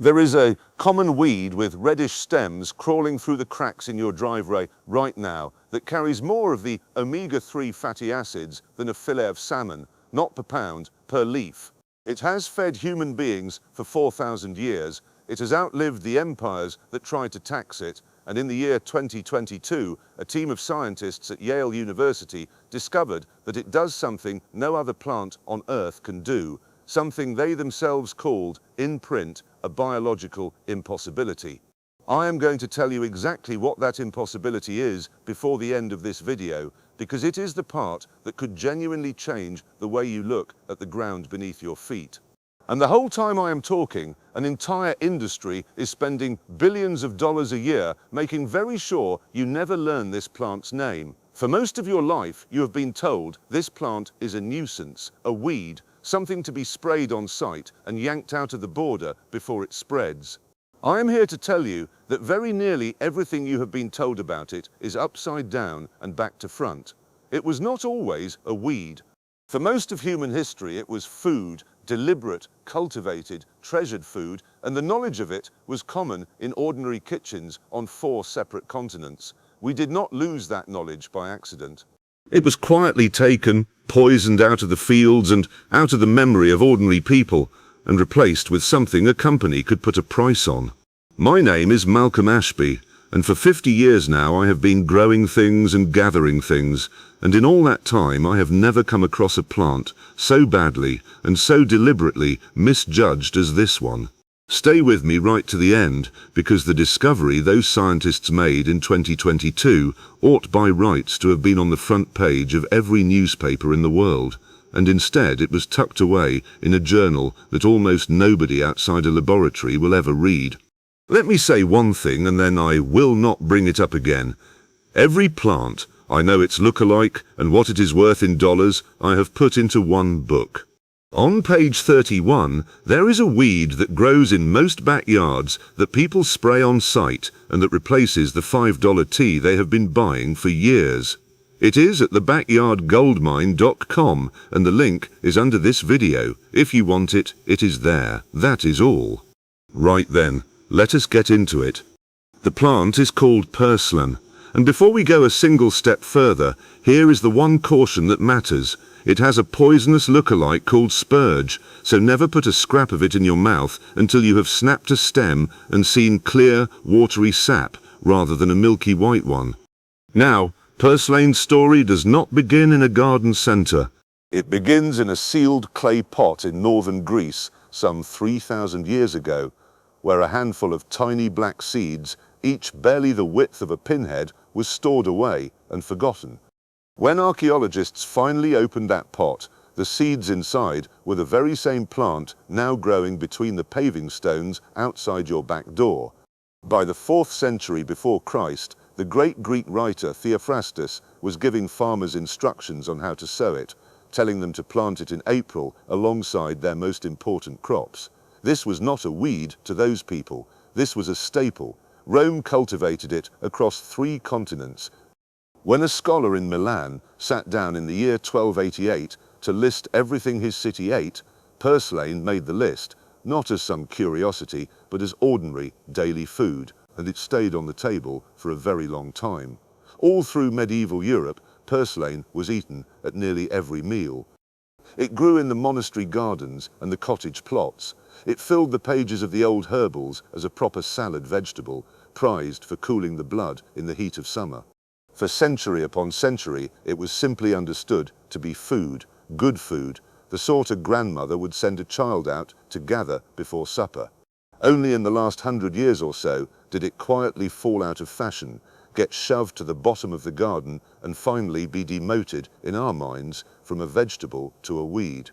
There is a common weed with reddish stems crawling through the cracks in your driveway right now that carries more of the omega-3 fatty acids than a fillet of salmon, not per pound, per leaf. It has fed human beings for 4,000 years. It has outlived the empires that tried to tax it, and in the year 2022, a team of scientists at Yale University discovered that it does something no other plant on Earth can do, something they themselves called, in print, a biological impossibility. I am going to tell you exactly what that impossibility is before the end of this video, because it is the part that could genuinely change the way you look at the ground beneath your feet. And the whole time I am talking, an entire industry is spending billions of dollars a year making very sure you never learn this plant's name. For most of your life, you have been told this plant is a nuisance, a weed, something to be sprayed on site and yanked out of the border before it spreads. I am here to tell you that very nearly everything you have been told about it is upside down and back to front. It was not always a weed. For most of human history, it was food, deliberate, cultivated, treasured food, and the knowledge of it was common in ordinary kitchens on 4 separate continents. We did not lose that knowledge by accident. It was quietly taken, poisoned out of the fields and out of the memory of ordinary people, and replaced with something a company could put a price on. My name is Malcolm Ashby, and for 50 years now I have been growing things and gathering things, and in all that time I have never come across a plant so badly and so deliberately misjudged as this one. Stay with me right to the end, because the discovery those scientists made in 2022 ought by rights to have been on the front page of every newspaper in the world, and instead it was tucked away in a journal that almost nobody outside a laboratory will ever read. Let me say one thing and then I will not bring it up again. Every plant, I know its look-alike and what it is worth in dollars, I have put into one book. On page 31, there is a weed that grows in most backyards that people spray on site and that replaces the $5 tea they have been buying for years. It is at thebackyardgoldmine.com and the link is under this video. If you want it, it is there. That is all. Right then, let us get into it. The plant is called purslane, and before we go a single step further, here is the one caution that matters. It has a poisonous look-alike called spurge, so never put a scrap of it in your mouth until you have snapped a stem and seen clear, watery sap rather than a milky white one. Now, purslane's story does not begin in a garden centre. It begins in a sealed clay pot in northern Greece some 3,000 years ago, where a handful of tiny black seeds, each barely the width of a pinhead, was stored away and forgotten. When archaeologists finally opened that pot, the seeds inside were the very same plant now growing between the paving stones outside your back door. By the 4th century before Christ, the great Greek writer Theophrastus was giving farmers instructions on how to sow it, telling them to plant it in April alongside their most important crops. This was not a weed to those people. This was a staple. Rome cultivated it across 3 continents. When a scholar in Milan sat down in the year 1288 to list everything his city ate, purslane made the list, not as some curiosity, but as ordinary daily food, and it stayed on the table for a very long time. All through medieval Europe, purslane was eaten at nearly every meal. It grew in the monastery gardens and the cottage plots. It filled the pages of the old herbals as a proper salad vegetable, prized for cooling the blood in the heat of summer. For century upon century, it was simply understood to be food, good food, the sort a grandmother would send a child out to gather before supper. Only in the last 100 years or so did it quietly fall out of fashion, get shoved to the bottom of the garden, and finally be demoted, in our minds, from a vegetable to a weed.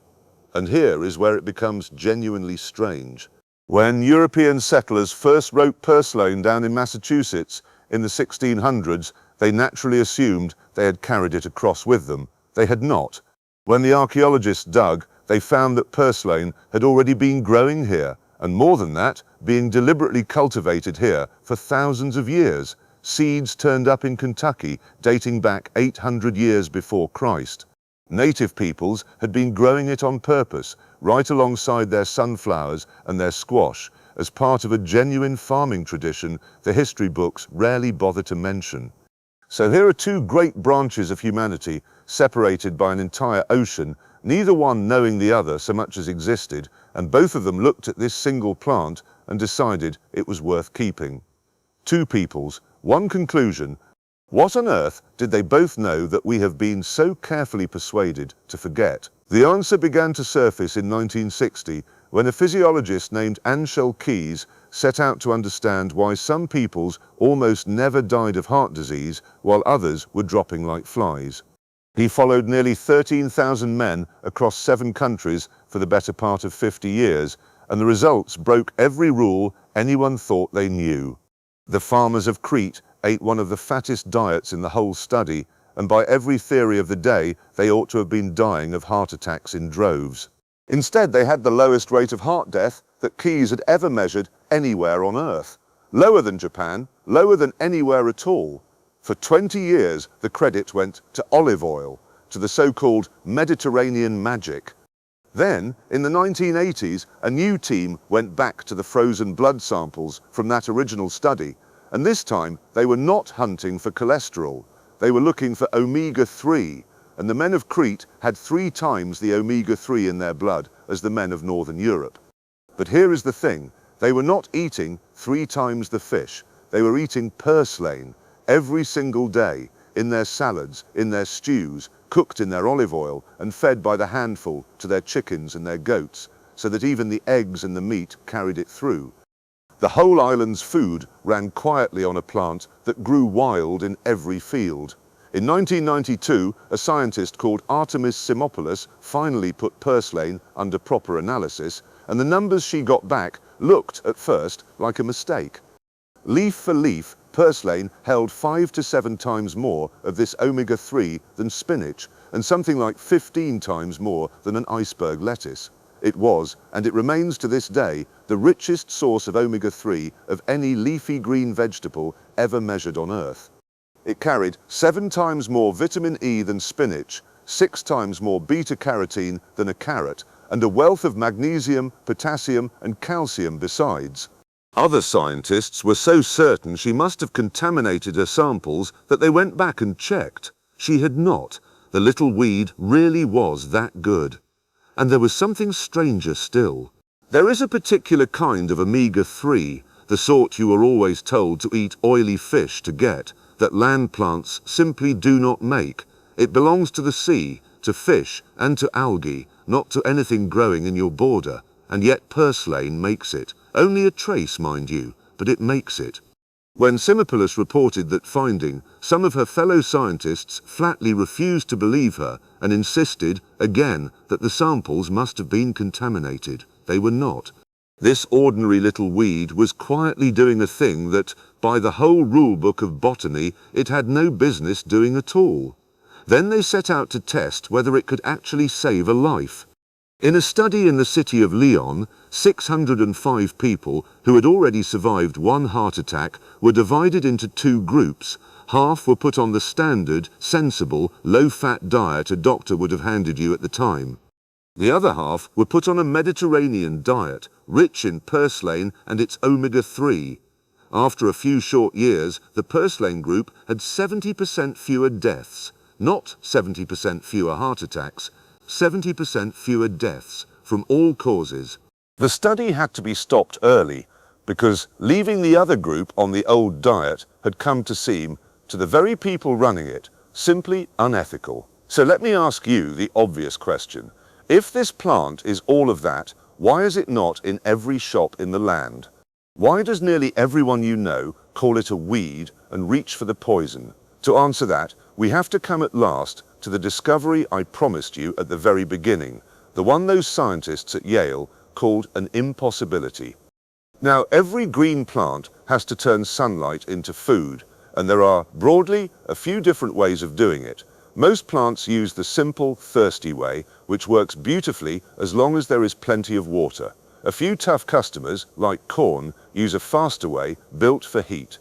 And here is where it becomes genuinely strange. When European settlers first wrote purslane down in Massachusetts in the 1600s, they naturally assumed they had carried it across with them. They had not. When the archaeologists dug, they found that purslane had already been growing here, and more than that, being deliberately cultivated here for thousands of years. Seeds turned up in Kentucky dating back 800 years before Christ. Native peoples had been growing it on purpose, right alongside their sunflowers and their squash, as part of a genuine farming tradition the history books rarely bother to mention. So here are two great branches of humanity separated by an entire ocean, neither one knowing the other so much as existed, and both of them looked at this single plant and decided it was worth keeping. Two peoples, one conclusion. What on earth did they both know that we have been so carefully persuaded to forget? The answer began to surface in 1960 when a physiologist named Anshel Keys set out to understand why some peoples almost never died of heart disease while others were dropping like flies. He followed nearly 13,000 men across 7 countries for the better part of 50 years, and the results broke every rule anyone thought they knew. The farmers of Crete ate one of the fattest diets in the whole study, and by every theory of the day, they ought to have been dying of heart attacks in droves. Instead, they had the lowest rate of heart death that Keys had ever measured anywhere on Earth. Lower than Japan, lower than anywhere at all. For 20 years, the credit went to olive oil, to the so-called Mediterranean magic. Then, in the 1980s, a new team went back to the frozen blood samples from that original study, and this time they were not hunting for cholesterol. They were looking for Omega-3, and the men of Crete had 3 times the Omega-3 in their blood as the men of Northern Europe. But here is the thing, they were not eating 3 times the fish. They were eating purslane every single day, in their salads, in their stews, cooked in their olive oil and fed by the handful to their chickens and their goats, so that even the eggs and the meat carried it through. The whole island's food ran quietly on a plant that grew wild in every field. In 1992, a scientist called Artemis Simopoulos finally put purslane under proper analysis, and the numbers she got back looked, at first, like a mistake. Leaf for leaf, purslane held 5 to 7 times more of this omega-3 than spinach, and something like 15 times more than an iceberg lettuce. It was, and it remains to this day, the richest source of omega-3 of any leafy green vegetable ever measured on Earth. It carried 7 times more vitamin E than spinach, 6 times more beta-carotene than a carrot, and a wealth of magnesium, potassium, and calcium besides. Other scientists were so certain she must have contaminated her samples that they went back and checked. She had not. The little weed really was that good. And there was something stranger still. There is a particular kind of omega-3, the sort you are always told to eat oily fish to get, that land plants simply do not make. It belongs to the sea, to fish, and to algae, not to anything growing in your border. And yet purslane makes it. Only a trace, mind you, but it makes it. When Simopoulos reported that finding, some of her fellow scientists flatly refused to believe her and insisted, again, that the samples must have been contaminated. They were not. This ordinary little weed was quietly doing a thing that, by the whole rule book of botany, it had no business doing at all. Then they set out to test whether it could actually save a life. In a study in the city of Lyon, 605 people who had already survived 1 heart attack were divided into 2 groups. Half were put on the standard, sensible, low-fat diet a doctor would have handed you at the time. The other half were put on a Mediterranean diet, rich in purslane and its omega-3. After a few short years, the purslane group had 70% fewer deaths, not 70% fewer heart attacks, 70% fewer deaths from all causes. The study had to be stopped early because leaving the other group on the old diet had come to seem, to the very people running it, simply unethical. So let me ask you the obvious question. If this plant is all of that, why is it not in every shop in the land? Why does nearly everyone you know call it a weed and reach for the poison? To answer that, we have to come at last to the discovery I promised you at the very beginning, the one those scientists at Yale called an impossibility. Now, every green plant has to turn sunlight into food, and there are, broadly, a few different ways of doing it. Most plants use the simple, thirsty way, which works beautifully as long as there is plenty of water. A few tough customers, like corn, use a faster way, built for heat.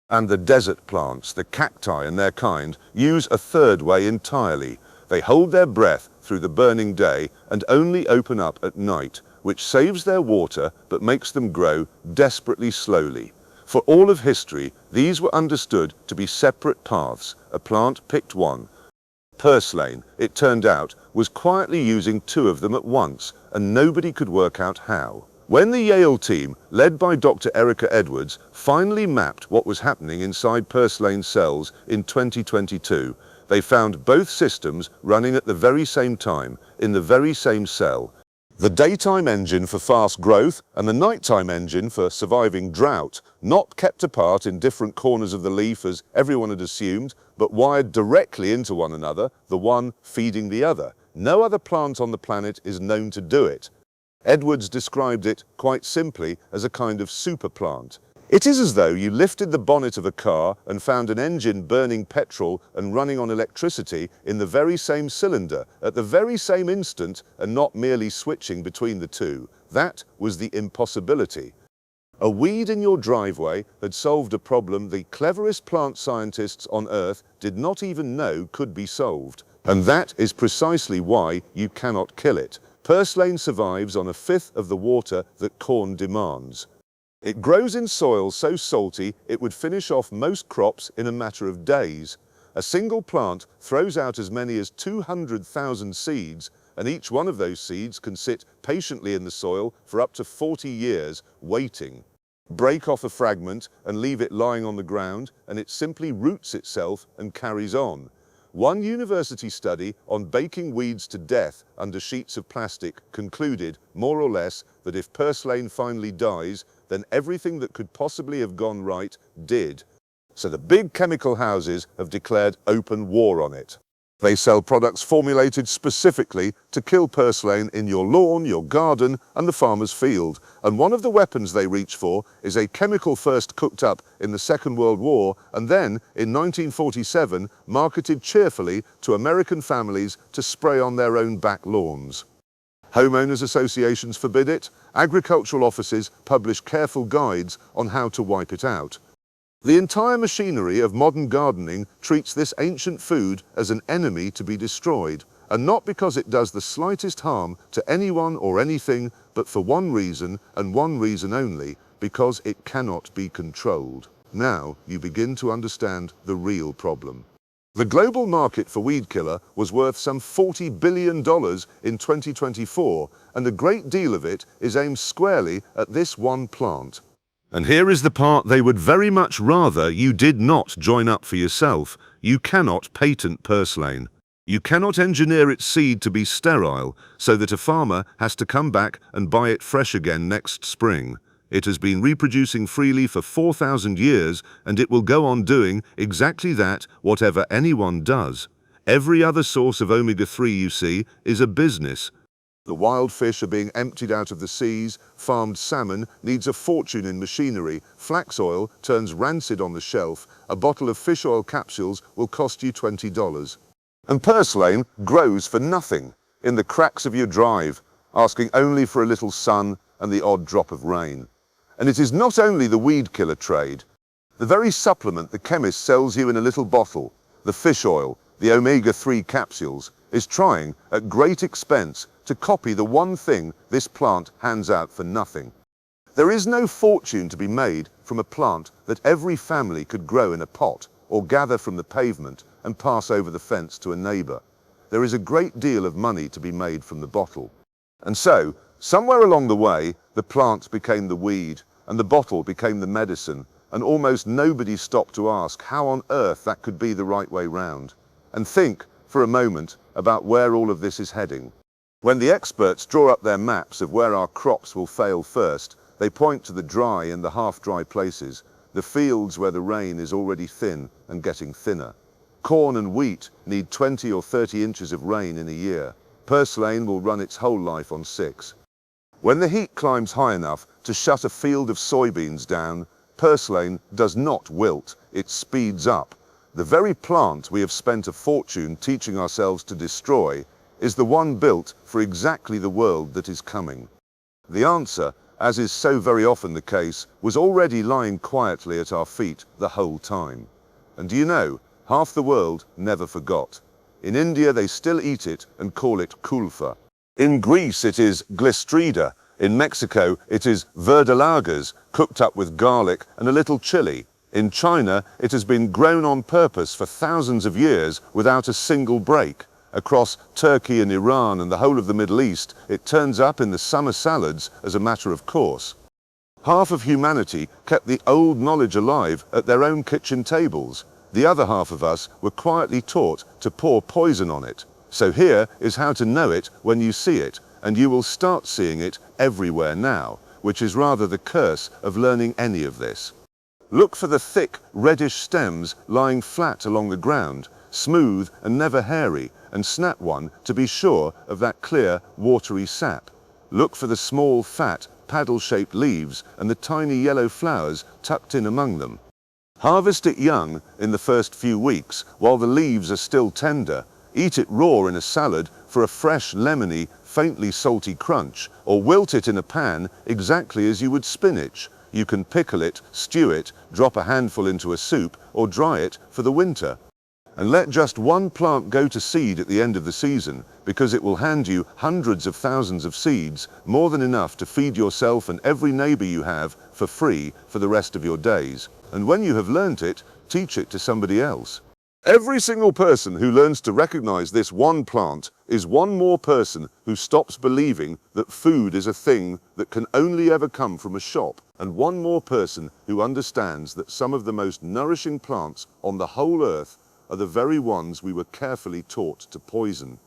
And the desert plants, the cacti and their kind, use a third way entirely. They hold their breath through the burning day and only open up at night, which saves their water but makes them grow desperately slowly. For all of history, these were understood to be separate paths. A plant picked one. Purslane, it turned out, was quietly using two of them at once, and nobody could work out how. When the Yale team, led by Dr. Erica Edwards, finally mapped what was happening inside purslane cells in 2022, they found both systems running at the very same time, in the very same cell. The daytime engine for fast growth and the nighttime engine for surviving drought, not kept apart in different corners of the leaf as everyone had assumed, but wired directly into one another, the one feeding the other. No other plant on the planet is known to do it. Edwards described it quite simply as a kind of super plant. It is as though you lifted the bonnet of a car and found an engine burning petrol and running on electricity in the very same cylinder at the very same instant and not merely switching between the two. That was the impossibility. A weed in your driveway had solved a problem the cleverest plant scientists on Earth did not even know could be solved. And that is precisely why you cannot kill it. Purslane survives on a fifth of the water that corn demands. It grows in soil so salty it would finish off most crops in a matter of days. A single plant throws out as many as 200,000 seeds, and each one of those seeds can sit patiently in the soil for up to 40 years, waiting. Break off a fragment and leave it lying on the ground, and it simply roots itself and carries on. One university study on baking weeds to death under sheets of plastic concluded, more or less, that if purslane finally dies, then everything that could possibly have gone right did. So the big chemical houses have declared open war on it. They sell products formulated specifically to kill purslane in your lawn, your garden, and the farmer's field. And one of the weapons they reach for is a chemical first cooked up in the Second World War and then, in 1947, marketed cheerfully to American families to spray on their own back lawns. Homeowners associations forbid it. Agricultural offices publish careful guides on how to wipe it out. The entire machinery of modern gardening treats this ancient food as an enemy to be destroyed, and not because it does the slightest harm to anyone or anything, but for one reason and one reason only, because it cannot be controlled. Now you begin to understand the real problem. The global market for weed killer was worth some $40 billion in 2024, and a great deal of it is aimed squarely at this one plant. And here is the part they would very much rather you did not join up for yourself. You cannot patent purslane. You cannot engineer its seed to be sterile so that a farmer has to come back and buy it fresh again next spring. It has been reproducing freely for 4,000 years, and it will go on doing exactly that, whatever anyone does. Every other source of omega-3 you see is a business. The wild fish are being emptied out of the seas, farmed salmon needs a fortune in machinery, flax oil turns rancid on the shelf, a bottle of fish oil capsules will cost you $20. And purslane grows for nothing, in the cracks of your drive, asking only for a little sun and the odd drop of rain. And it is not only the weed killer trade. The very supplement the chemist sells you in a little bottle, the fish oil, the omega-3 capsules, is trying, at great expense, to copy the one thing this plant hands out for nothing. There is no fortune to be made from a plant that every family could grow in a pot or gather from the pavement and pass over the fence to a neighbor. There is a great deal of money to be made from the bottle. And so, somewhere along the way, the plant became the weed and the bottle became the medicine, and almost nobody stopped to ask how on earth that could be the right way round. And think, for a moment, about where all of this is heading. When the experts draw up their maps of where our crops will fail first, they point to the dry and the half-dry places, the fields where the rain is already thin and getting thinner. Corn and wheat need 20 or 30 inches of rain in a year. Purslane will run its whole life on 6. When the heat climbs high enough to shut a field of soybeans down, purslane does not wilt, it speeds up. The very plant we have spent a fortune teaching ourselves to destroy is the one built for exactly the world that is coming. The answer, as is so very often the case, was already lying quietly at our feet the whole time. And do you know, half the world never forgot. In India they still eat it and call it kulfa. In Greece it is glistrida, In Mexico, it is verdolagas, cooked up with garlic and a little chili. In China, it has been grown on purpose for thousands of years without a single break. Across Turkey and Iran and the whole of the Middle East, it turns up in the summer salads as a matter of course. Half of humanity kept the old knowledge alive at their own kitchen tables. The other half of us were quietly taught to pour poison on it. So here is how to know it when you see it, and you will start seeing it everywhere now, which is rather the curse of learning any of this. Look for the thick, reddish stems lying flat along the ground, smooth and never hairy, and snap one to be sure of that clear, watery sap. Look for the small, fat, paddle-shaped leaves and the tiny yellow flowers tucked in among them. Harvest it young in the first few weeks while the leaves are still tender. Eat it raw in a salad for a fresh, lemony, faintly salty crunch, or wilt it in a pan exactly as you would spinach. You can pickle it, stew it, drop a handful into a soup, or dry it for the winter. And let just one plant go to seed at the end of the season, because it will hand you hundreds of thousands of seeds, more than enough to feed yourself and every neighbor you have for free for the rest of your days. And when you have learnt it, teach it to somebody else. Every single person who learns to recognize this one plant is one more person who stops believing that food is a thing that can only ever come from a shop, and one more person who understands that some of the most nourishing plants on the whole earth are the very ones we were carefully taught to poison.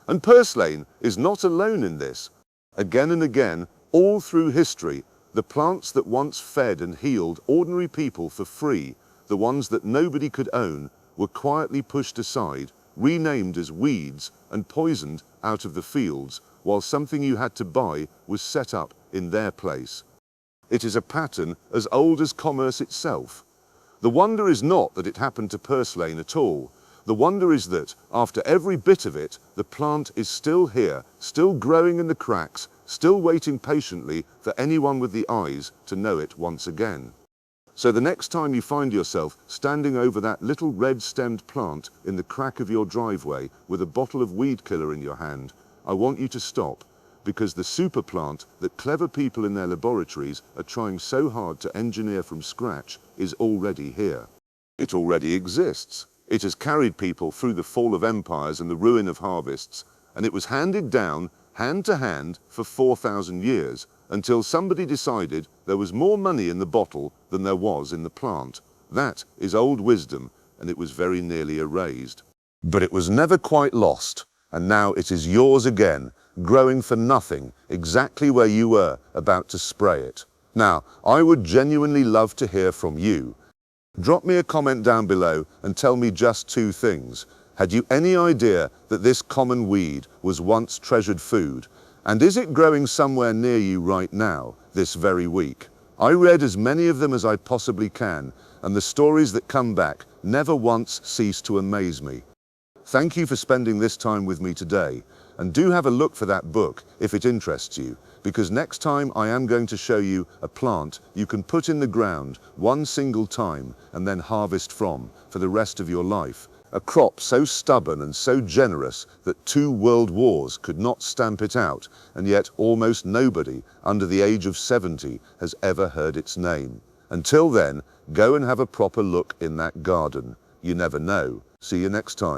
And purslane is not alone in this. Again and again, all through history, the plants that once fed and healed ordinary people for free, the ones that nobody could own, were quietly pushed aside, renamed as weeds, and poisoned out of the fields, while something you had to buy was set up in their place. It is a pattern as old as commerce itself. The wonder is not that it happened to purslane at all. The wonder is that, after every bit of it, the plant is still here, still growing in the cracks, still waiting patiently for anyone with the eyes to know it once again. So the next time you find yourself standing over that little red-stemmed plant in the crack of your driveway with a bottle of weed killer in your hand, I want you to stop, because the super plant that clever people in their laboratories are trying so hard to engineer from scratch is already here. It already exists. It has carried people through the fall of empires and the ruin of harvests, and it was handed down, hand to hand, for 4,000 years, until somebody decided there was more money in the bottle than there was in the plant. That is old wisdom, and it was very nearly erased. But it was never quite lost, and now it is yours again, growing for nothing, exactly where you were about to spray it. Now, I would genuinely love to hear from you. Drop me a comment down below and tell me just two things. Had you any idea that this common weed was once treasured food? And is it growing somewhere near you right now, this very week? I read as many of them as I possibly can, and the stories that come back never once cease to amaze me. Thank you for spending this time with me today, and do have a look for that book if it interests you, because next time I am going to show you a plant you can put in the ground one single time and then harvest from for the rest of your life. A crop so stubborn and so generous that 2 world wars could not stamp it out, and yet almost nobody under the age of 70 has ever heard its name. Until then, go and have a proper look in that garden. You never know. See you next time.